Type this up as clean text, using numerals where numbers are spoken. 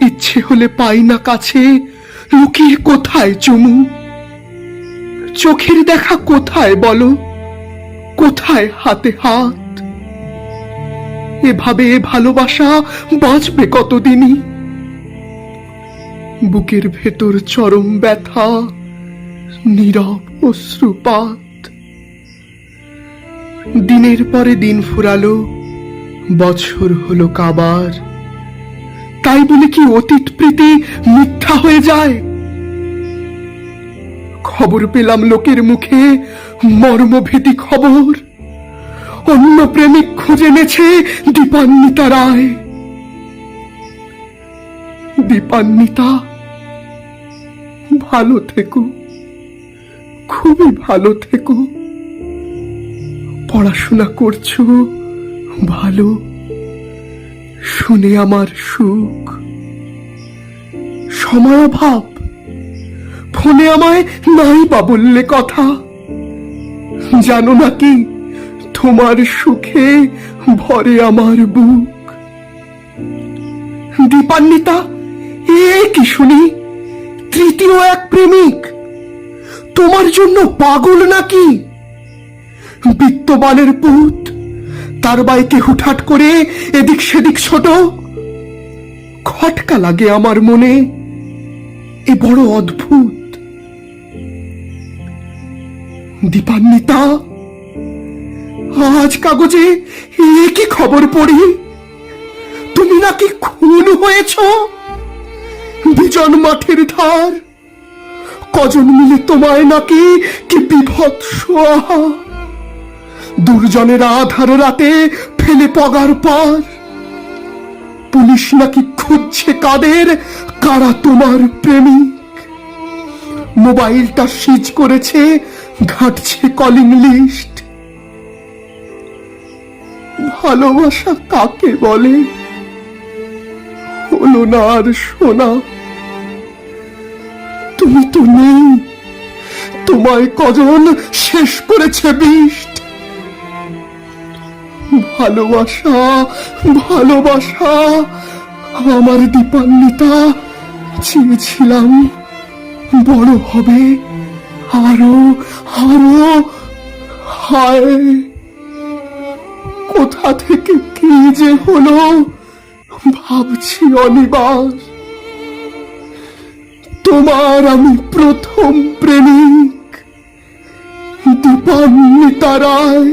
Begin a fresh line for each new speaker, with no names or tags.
ইচ্ছে হলে পাই না কাছে, লুকিয়ে কোথায় চুমু? চোখের দেখা কোথায় বলো, কোথায় হাতে হাত? এভাবে ভালোবাসা বাঁচবে কতদিনই? বুকের ভেতর চরম ব্যথা, নীরব অশ্রুপাত। দিনের পরে দিন ফুরালো, বছর হলো কাবার। তাই বলে কি অতীত প্রীতি মিথ্যা হয়ে যায়? খবর পেলাম লোকের মুখে, মর্মভেদী খবর, অন্য প্রেমিক খুঁজে এনেছে দীপান্বিতা রায়। দীপান্বিতা, ভালো থেকো, খুবই ভালো থেকো। পড়াশোনা করছো ভালো, শুনে আমার সুখ। সময় অভাব, ফোনে আমায় নাই বা বললে কথা। জানো নাকি তোমার সুখে ভরে আমার বুক। দীপান্বিতা, এ কি শুনি, তৃতীয় এক প্রেমিক তোমার জন্য পাগল নাকি? বিত্তবানের পুত, তার বাইকে হুটহাট করে এদিক সেদিক ছোট। খটকা লাগে আমার মনে, এ বড় অদ্ভুত। দীপান্বিতা, আজ কাগজে এ কি খবর পড়ি, তুমি নাকি খুন হয়েছ? বিজন মাঠের ধার, কজন মিলে তোমায় নাকি কি বিভৎস আহার। দুর্জনের আধার রাতে ফেলে পগার পার। পুলিশ নাকি খুঁজছে কাদের, কারা তোমার প্রেমিক। মোবাইলটা সিজ করেছে, ঘাটছে কলিং লিস্ট। ভালোবাসা কাকে বলে, হলো না আর শোনা। তুমি তো নেই, তোমায় কজন শেষ করেছে বিষ। ভালোবাসা, ভালোবাসা, আমার দীপান্বিতা, চেয়েছিলাম বড় হবে আরো আরো। হায়, কোথা থেকে কি যে হলো, ভাবছি অনিবার। তোমার আমি প্রথম প্রেমিক, দীপান্বিতা রায়।